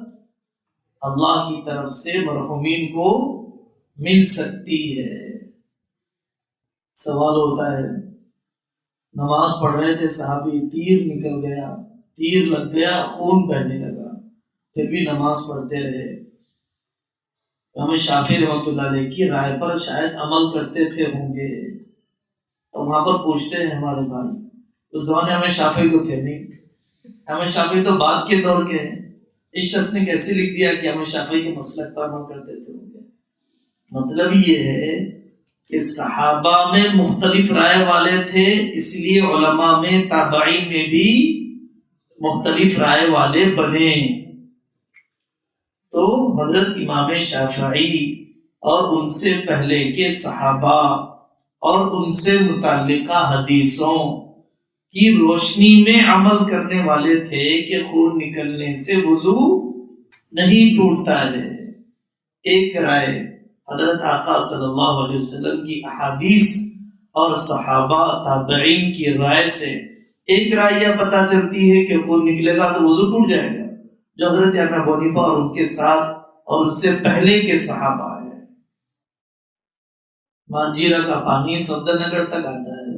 اللہ کی طرف سے مرحومین کو مل سکتی ہے۔ سوال ہوتا ہے، نماز پڑھ رہے تھے صحابی، تیر نکل گیا، تیر لگ گیا، خون بہنے لگا، پھر بھی نماز پڑھتے رہے۔ امام شافعی رحمۃ اللہ علیہ کی رائے پر شاید عمل کرتے تھے ہوں گے، تو وہاں پر پوچھتے ہیں ہمارے بھائی، اس زمانے ہمیں شافعی تو تھے نہیں، ہمیں شافعی تو بعد کے دور کے ہیں، اس شخص نے کیسے لکھ دیا کہ ہمیں شافعی کے مسلک پر عمل کرتے تھے ہوں گے؟ مطلب یہ ہے کہ صحابہ میں مختلف رائے والے تھے، اس لیے علماء میں تابعین میں بھی مختلف رائے والے بنے۔ تو حضرت امام شافعی اور ان سے پہلے کے صحابہ اور ان سے متعلقہ حدیثوں کی روشنی میں عمل کرنے والے تھے کہ خون نکلنے سے وضو نہیں ٹوٹتا ہے۔ ایک رائے حضرت آقا صلی اللہ علیہ وسلم کی احادیث اور صحابہ تابعین کی رائے سے ایک رائے یہ پتہ چلتی ہے کہ خون نکلے گا تو وضو ٹوٹ جائے گا، جو حضرت ابو حنیفہ اور ان کے ساتھ اور ان سے پہلے کے صحابہ ہیں۔ مانجیرا کا پانی صفدر نگر تک آتا ہے،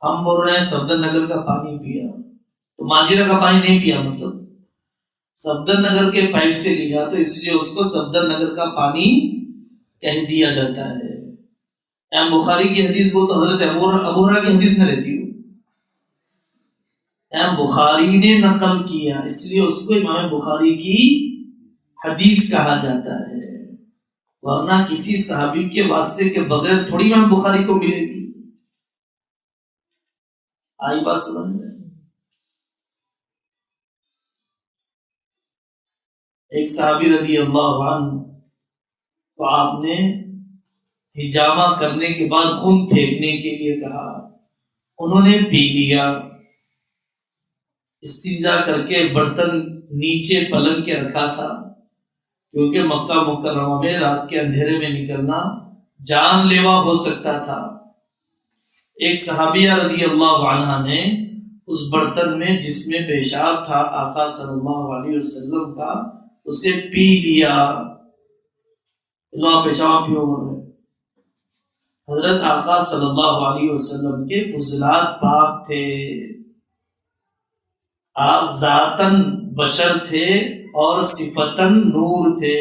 ہم بول رہے ہیں صفدر نگر کا پانی پیا، تو مانجیرا کا پانی نہیں پیا، مطلب صفدر نگر کے پائپ سے لیا تو اس لیے اس کو صفدر نگر کا پانی کہہ دیا جاتا ہے۔ امام بخاری کی حدیث بول تو حضرت ابو ہریرہ کی حدیث نہ رہتی ہو، امام بخاری نے نقل کیا اس لیے اس کو امام بخاری کی حدیث کہا جاتا ہے، ورنہ کسی صحابی کے واسطے کے بغیر تھوڑی امام بخاری کو ملے گی۔ آئی بات سمجھ میں؟ ایک صحابی رضی اللہ عنہ کو آپ نے حجامہ کرنے کے بعد خون پھینکنے کے لیے کہا، انہوں نے پی لیا، استنجا کر کے برتن نیچے پلنگ کے رکھا تھا، کیونکہ مکہ مکرمہ میں رات کے اندھیرے میں نکلنا جان لیوا ہو سکتا تھا۔ ایک صحابیہ رضی اللہ عنہ نے اس برتن میں جس میں پیشاب تھا آقا صلی اللہ علیہ وسلم کا، اسے پی لیا۔ اللہ پیشاب پیو بول رہے، حضرت آقا صلی اللہ علیہ وسلم کے فضلات پاک تھے، آپ ذاتاً بشر تھے اور صفتاً نور تھے۔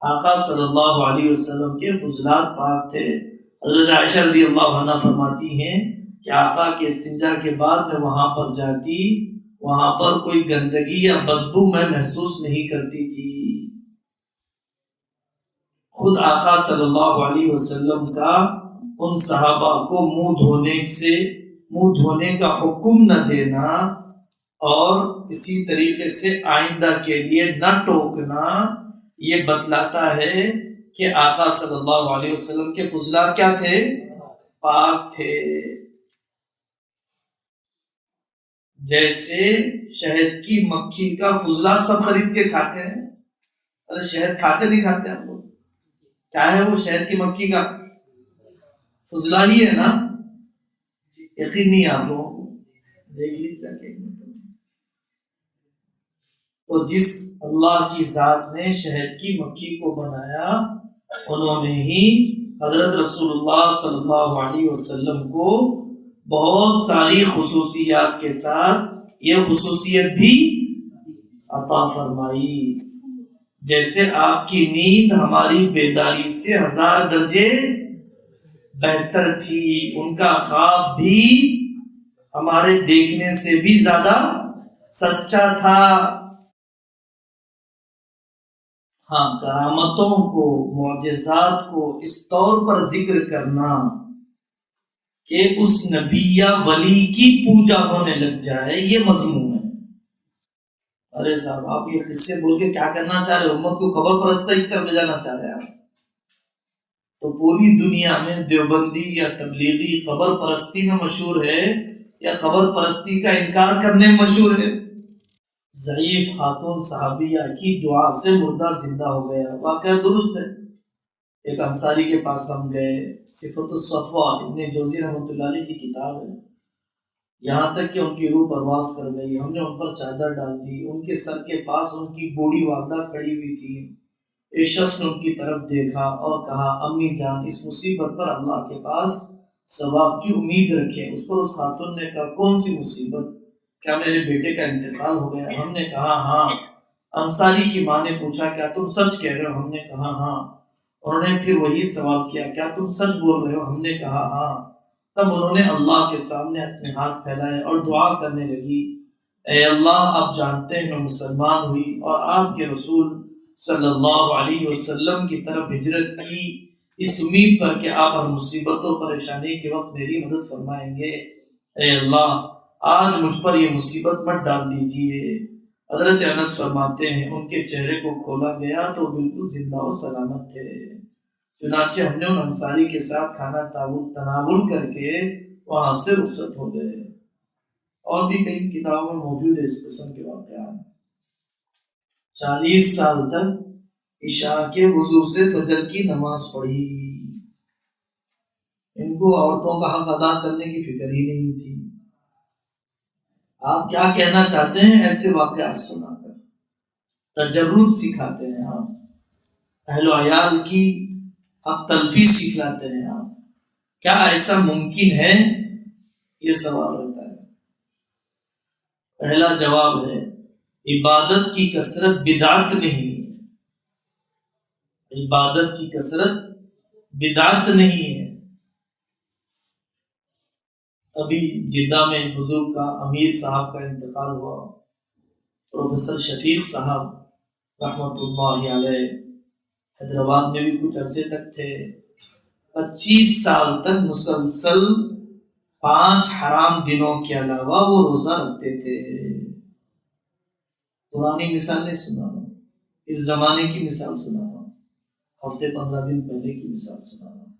آقا صلی اللہ علیہ وسلم کے فضلات پاک تھے۔ حضرت عائشہ رضی اللہ عنہ فرماتی ہیں کہ آقا کے استنجا کے بعد میں وہاں پر جاتی، وہاں پر کوئی گندگی یا بدبو میں محسوس نہیں کرتی تھی۔ خود آقا صلی اللہ علیہ وسلم کا ان صحابہ کو منہ دھونے کا حکم نہ دینا اور اسی طریقے سے آئندہ کے لیے نہ ٹوکنا، یہ بتلاتا ہے کہ آقا صلی اللہ علیہ وسلم کے فضلات کیا تھے؟ پاک تھے۔ جیسے شہد کی مکھی کا فضلات سب خرید کے کھاتے ہیں، ارے شہد کھاتے نہیں کھاتے آپ لوگ؟ کیا ہے وہ شہد کی مکھی کا فضلہ ہی ہے نا؟ یقین نہیں آپ لوگوں کو، دیکھ لیجیے۔ تو جس اللہ کی ذات نے شہد کی مکھی کو بنایا، انہوں نے ہی حضرت رسول اللہ صلی اللہ علیہ وسلم کو بہت ساری خصوصیات کے ساتھ یہ خصوصیت بھی عطا فرمائی. جیسے آپ کی نیند ہماری بیداری سے 1000 درجے بہتر تھی، ان کا خواب بھی ہمارے دیکھنے سے بھی زیادہ سچا تھا. ہاں، کرامتوں کو، معجزات کو اس طور پر ذکر کرنا کہ اس نبی یا ولی کی پوجا ہونے لگ جائے، یہ مضمون ہے. ارے صاحب، آپ یہ قصے بول کے کیا کرنا چاہ رہے؟ امت کو قبر پرستی کی طرف لے جانا چاہ رہے ہیں آپ؟ تو پوری دنیا میں دیوبندی یا تبلیغی قبر پرستی میں مشہور ہے یا قبر پرستی کا انکار کرنے میں مشہور ہے؟ ضعیف خاتون صحابیہ کی دعا سے مردہ زندہ ہو گیا، واقعہ درست ہے. ایک انصاری کے پاس ہم گئے، صفت الصفوہ ابن جوزی رحمۃ اللہ علیہ کی کتاب ہے. یہاں تک کہ ان کی روح پرواز کر گئی. ہم نے ان پر چادر ڈال دی. ان کے سر کے پاس ان کی بوڑھی والدہ کھڑی ہوئی تھی. ایک شخص نے ان کی طرف دیکھا اور کہا، امی جان، اس مصیبت پر اللہ کے پاس ثواب کی امید رکھیں. اس پر اس خاتون نے کہا، کون سی مصیبت؟ کیا میرے بیٹے کا انتقال ہو گیا؟ ہم نے کہا ہاں. انصاری کی ماں نے پوچھا، کیا تم سچ کہہ رہے ہو؟ ہم نے کہا ہاں. انہوں نے پھر وہی سوال کیا، کیا تم سچ بول رہے ہو؟ ہم نے کہا ہاں. تب انہوں نے اللہ کے سامنے اپنے ہاتھ پھیلائے اور دعا کرنے لگی، اے اللہ، آپ جانتے ہیں میں مسلمان ہوئی اور آپ کے رسول صلی اللہ علیہ وسلم کی طرف ہجرت کی اس امید پر کہ آپ ہر مصیبت و پریشانی کے وقت میری مدد فرمائیں گے. اے اللہ، آج مجھ پر یہ مصیبت مت ڈال دیجیے. حضرت انس فرماتے ہیں، ان کے چہرے کو کھولا گیا تو بالکل زندہ و سلامت تھے. چنانچہ ہم نے ان انصاری کے ساتھ کھانا تناول کر کے وہاں سے رخصت ہو گئے. اور بھی کئی کتابوں میں موجود ہے اس قسم کے واقعات. 40 سال تک عشاء کے وضو سے فجر کی نماز پڑھی. ان کو عورتوں کا حق ادا کرنے کی فکر ہی نہیں تھی. آپ کیا کہنا چاہتے ہیں ایسے واقعات سنا کر؟ تجرد سکھاتے ہیں آپ، اہل و عیال کی حق تلفی سکھلاتے ہیں آپ. کیا ایسا ممکن ہے؟ یہ سوال رہتا ہے. پہلا جواب ہے، عبادت کی کثرت بدعت نہیں ہے. عبادت کی کثرت بدعت نہیں ہے. ابھی جدہ میں بزرگ کا، امیر صاحب کا انتقال ہوا. پروفیسر شفیق صاحب رحمۃ اللہ علیہ حیدرآباد میں بھی کچھ عرصے تک تھے. 25 سال تک مسلسل 5 حرام دنوں کے علاوہ وہ روزہ رکھتے تھے. پرانی مثال نہیں سنا رہا، اس زمانے کی مثال سنا رہا، ہفتے 15 دن پہلے کی مثال سنا رہا.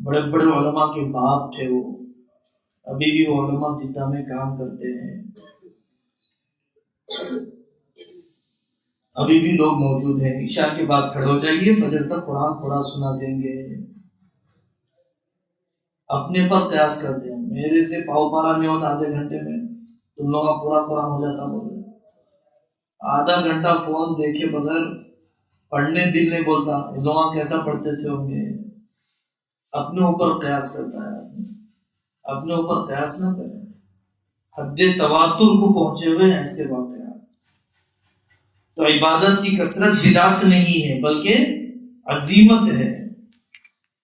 بڑے بڑے علماء کے باپ تھے وہ. ابھی بھی وہ علماء جدہ میں کام کرتے ہیں. ابھی بھی لوگ موجود ہیں. عشاء کے بعد کھڑے ہو جائیے، فجر تک قرآن تھوڑا سنا دیں گے. اپنے پر قیاس کرتے ہیں، میرے سے پاؤ پارا نہیں ہوتا آدھے گھنٹے میں، تم لوگوں کا پورا قرآن ہو جاتا. بولے آدھا گھنٹہ فون دیکھے بغیر پڑھنے دل نہیں بولتا. لوگ کیسا پڑھتے تھے ہوں گے؟ اپنے اوپر قیاس کرتا ہے آدمی. اپنے اوپر قیاس نہ کریں. حد تواتر کو پہنچے ہوئے ایسے واقعات. تو عبادت کی کثرت بدعت نہیں ہے بلکہ عزیمت ہے.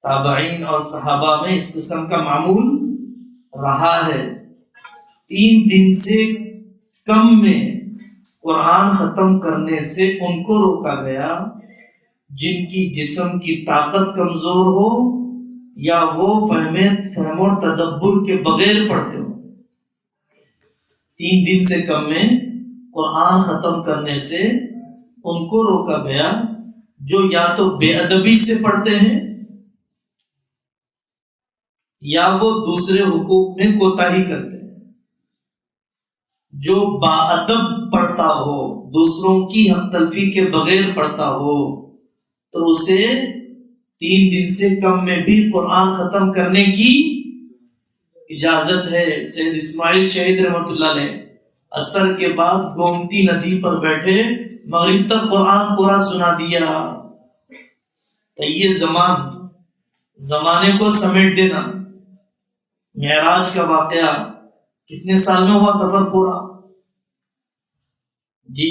تابعین اور صحابہ میں اس قسم کا معمول رہا ہے. 3 دن سے کم میں قرآن ختم کرنے سے ان کو روکا گیا جن کی جسم کی طاقت کمزور ہو یا وہ فہم و تدبر کے بغیر پڑھتے ہو. 3 دن سے کم میں قرآن ختم کرنے سے ان کو روکا گیا جو یا تو بے ادبی سے پڑھتے ہیں یا وہ دوسرے حقوق میں کوتاہی کرتے ہیں. جو باادب پڑھتا ہو، دوسروں کی حق تلفی کے بغیر پڑھتا ہو، تو اسے 3 دن سے کم میں بھی قرآن ختم کرنے کی اجازت ہے. سید اسماعیل شہید رحمۃ اللہ علیہ عصر کے بعد گومتی ندی پر بیٹھے مغرب تک قرآن پورا سنا دیا. تو یہ زمان زمانے کو سمیٹ دینا. معراج کا واقعہ کتنے سال میں ہوا سفر پورا؟ جی.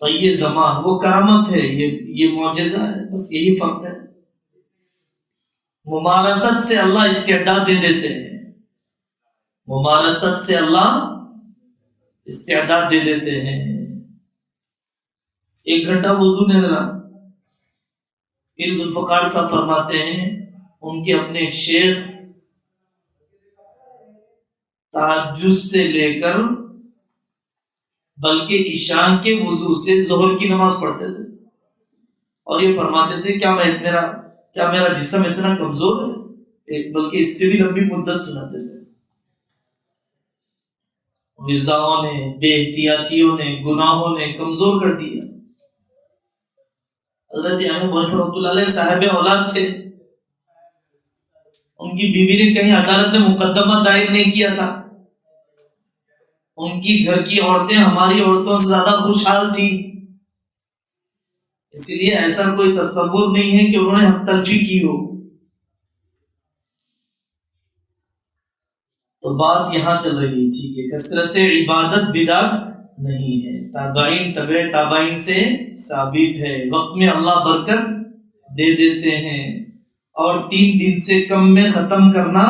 تو یہ زمان وہ کرامت ہے، یہ معجزہ ہے، بس یہی فرق ہے. ممارست سے اللہ استعداد دے دیتے ہیں، ممارست سے اللہ استعداد دے دیتے ہیں. 1 گھنٹہ وضو نہیں لینا. پھر ذوالفقار صاحب فرماتے ہیں ان کے اپنے ایک شیخ تہجد سے لے کر بلکہ عشاء کے وضو سے ظہر کی نماز پڑھتے تھے، اور یہ فرماتے تھے کیا میرا جسم اتنا کمزور ہے؟ بلکہ اس سے بھی لمبی مدت سناتے تھے. غذاؤں نے، بے احتیاطیوں نے، گناہوں نے کمزور کر دیا. حضرت امام بخاری رحمۃ اللہ علیہ صاحب اولاد تھے، ان کی بیوی نے کہیں عدالت میں مقدمہ دائر نہیں کیا تھا. ان کی گھر کی عورتیں ہماری عورتوں سے زیادہ خوشحال تھی، اس لیے ایسا کوئی تصور نہیں ہے کہ انہوں نے حق تلفی کی ہو. تو بات یہاں چل رہی تھی کہ کثرت عبادت بدعت نہیں ہے، تابعین تبع تابعین سے ثابت ہے. وقت میں اللہ برکت دے دیتے ہیں، اور 3 دن سے کم میں ختم کرنا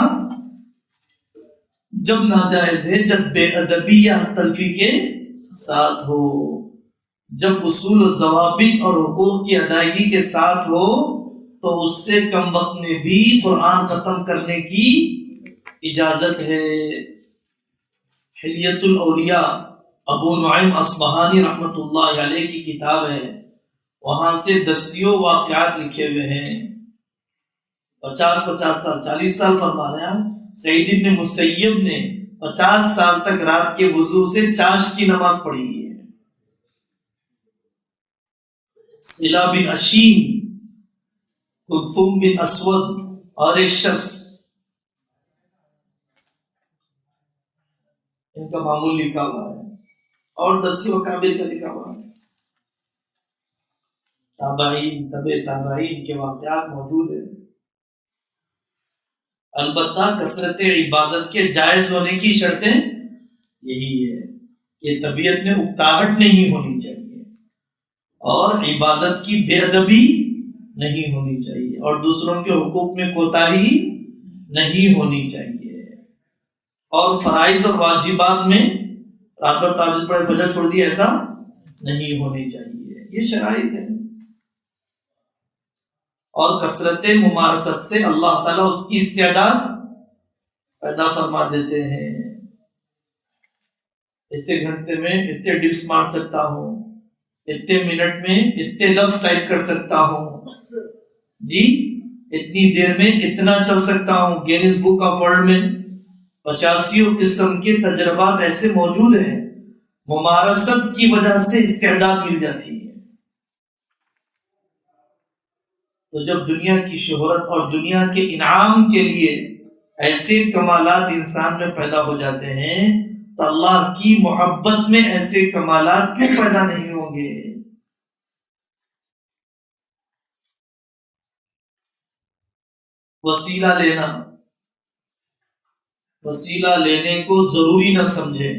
جب ناجائز ہے، جب بے ادبی یا تلفی کے ساتھ ہو، جب اصول و ضوابط اور حقوق کی ادائیگی کے ساتھ ہو، تو اس سے کم وقت میں بھی قرآن ختم کرنے کی اجازت ہے. حلیت الاولیاء ابو نعیم اصبہانی رحمۃ اللہ علیہ کی کتاب ہے، وہاں سے 10 واقعات لکھے ہوئے ہیں. 50 سال 40 سال فرما رہے ہیں. سعید بن مسیب نے 50 سال تک رات کے وضو سے چاشت کی نماز پڑھی ہے. صلہ بن اشیم، کلثوم بن اسود اور ایک شخص، ان کا معمول لکھا ہوا ہے، اور 10 اکابر کا لکھا ہوا ہے. تابعین تبع تابعین کے واقعات موجود ہیں. البتہ کثرت عبادت کے جائز ہونے کی شرطیں یہی ہے کہ طبیعت میں اکتاہٹ نہیں ہونی چاہیے، اور عبادت کی بے ادبی نہیں ہونی چاہیے، اور دوسروں کے حقوق میں کوتاہی نہیں ہونی چاہیے، اور فرائض اور واجبات میں رات بھر تہجد پڑھے فجر چھوڑ دی ایسا نہیں ہونی چاہیے. یہ شرائط ہے. اور کثرت ممارست سے اللہ تعالیٰ اس کی استعداد پیدا فرما دیتے ہیں. اتنے گھنٹے میں اتنے ڈپس مار سکتا ہوں، اتنے منٹ میں اتنے لفظ ٹائپ کر سکتا ہوں، جی اتنی دیر میں اتنا چل سکتا ہوں. گینیز بک آف ورلڈ میں 85 قسم کے تجربات ایسے موجود ہیں. ممارست کی وجہ سے استعداد مل جاتی ہے. تو جب دنیا کی شہرت اور دنیا کے انعام کے لیے ایسے کمالات انسان میں پیدا ہو جاتے ہیں، تو اللہ کی محبت میں ایسے کمالات کیوں پیدا نہیں ہوں گے؟ وسیلہ لینا، وسیلہ لینے کو ضروری نہ سمجھے.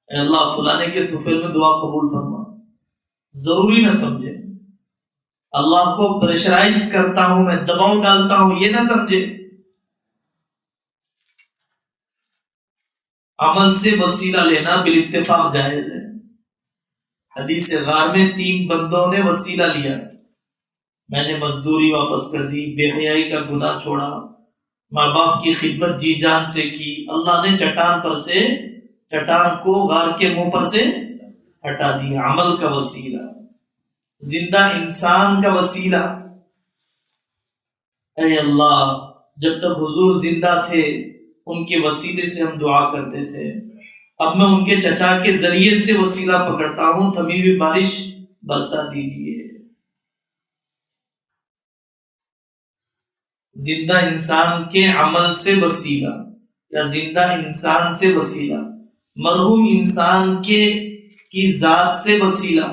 اے اللہ فلانے کے طفیل میں دعا قبول فرما، ضروری نہ سمجھے. اللہ کو پریشرائز کرتا ہوں، میں دباؤ ڈالتا ہوں، یہ نہ سمجھے. عمل سے وسیلہ لینا بالاتفاق جائز ہے. حدیث غار میں 3 بندوں نے وسیلہ لیا، میں نے مزدوری واپس کر دی، بے حیائی کا گناہ چھوڑا، ماں باپ کی خدمت جی جان سے کی. اللہ نے چٹان کو غار کے منہ پر سے ہٹا دیا. عمل کا وسیلہ، زندہ انسان کا وسیلہ. اے اللہ جب تک حضور زندہ تھے ان کے وسیلے سے ہم دعا کرتے تھے، اب میں ان کے چچا کے ذریعے سے وسیلہ پکڑتا ہوں، تھمی ہوئی بارش برسا دیجیے. زندہ انسان کے عمل سے وسیلہ، یا زندہ انسان سے وسیلہ، مرحوم انسان کی ذات سے وسیلہ،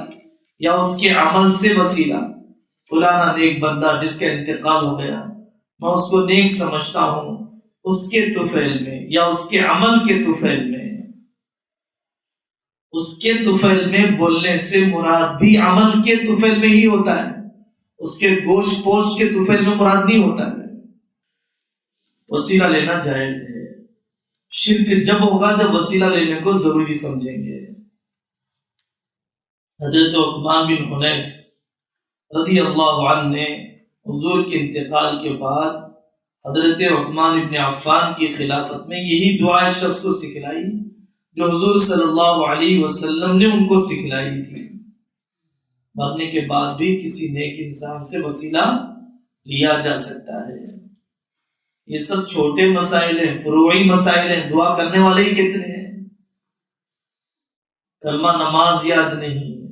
یا اس کے عمل سے وسیلہ. فلانا نیک بندہ جس کا انتقال ہو گیا، میں اس کو نیک سمجھتا ہوں، اس کے طفیل میں یا اس کے عمل کے طفیل میں، اس کے طفیل میں بولنے سے مراد بھی عمل کے طفیل میں ہی ہوتا ہے، اس کے گوشت پوشت کے طفیل میں مراد نہیں ہوتا ہے۔ وسیلہ لینا جائز ہے۔ شرک جب ہوگا جب وسیلہ لینے کو ضروری سمجھیں گے۔ حضرت عثمان بن حنیف رضی اللہ عنہ نے حضور کے انتقال کے بعد حضرت عثمان بن عفان کی خلافت میں یہی دعا ایک شخص کو سکھلائی جو حضور صلی اللہ علیہ وسلم نے ان کو سکھلائی تھی۔ مرنے کے بعد بھی کسی نیک انسان سے وسیلہ لیا جا سکتا ہے۔ یہ سب چھوٹے مسائل ہیں، فروعی مسائل ہیں، دعا کرنے والے ہی کتنے ہیں۔ کلمہ نماز یاد نہیں ہے،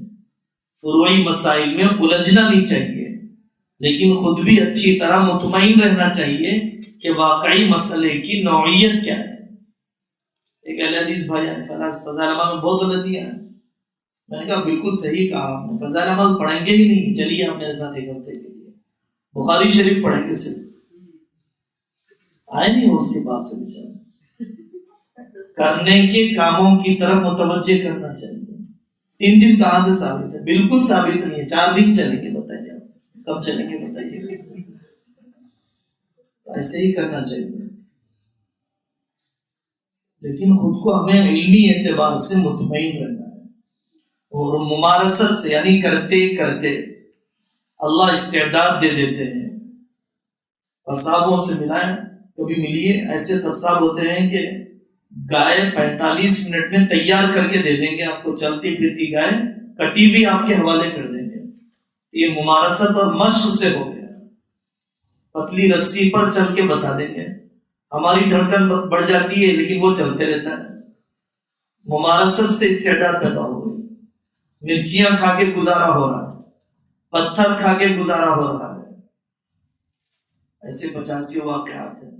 فروعی مسائل میں الجھنا نہیں چاہیے، لیکن خود بھی اچھی طرح مطمئن رہنا چاہیے کہ واقعی مسئلے کی نوعیت کیا ہے۔ ایک اہل حدیث بھائی آئے، فضائل اعمال میں بہت غلطیاں ہیں۔ میں نے کہا بالکل صحیح کہا آپ نے، فضائل اعمال پڑھیں گے ہی نہیں، چلیے آپ میرے ساتھ ایک ہفتے کے لیے بخاری شریف پڑھیں گے، صرف آئے نہیں ہو اس کے بعد سے بچارے۔ کرنے کے کاموں کی طرف متوجہ کرنا چاہیے۔ 3 دن کہاں سے ثابت ہے؟ بالکل ثابت نہیں ہے۔ 4 دن چلیں گے، بتائیے آپ کب چلیں گے؟ بتائیے۔ ایسے ہی کرنا چاہیے، لیکن خود کو ہمیں علمی اعتبار سے مطمئن رہنا ہے، اور ممارست سے یعنی کرتے کرتے اللہ استعداد دے دیتے ہیں۔ قصابوں سے ملائیں، کبھی ملیے، ایسے قصاب ہوتے ہیں کہ گائے 45 منٹ میں تیار کر کے دے دیں گے آپ کو، چلتی پھرتی گائے کٹی بھی آپ کے حوالے کر دیں گے۔ یہ ممارست اور مشق سے ہو گیا۔ پتلی رسی پر چل کے بتا دیں گے، ہماری دھڑکن بڑھ جاتی ہے لیکن وہ چلتے رہتا ہے۔ ممارست سے استعداد پیدا ہو گئی۔ مرچیاں کھا کے گزارا ہو رہا ہے، پتھر کھا کے گزارا ہو رہا ہے، ایسے 85 واقعات ہیں۔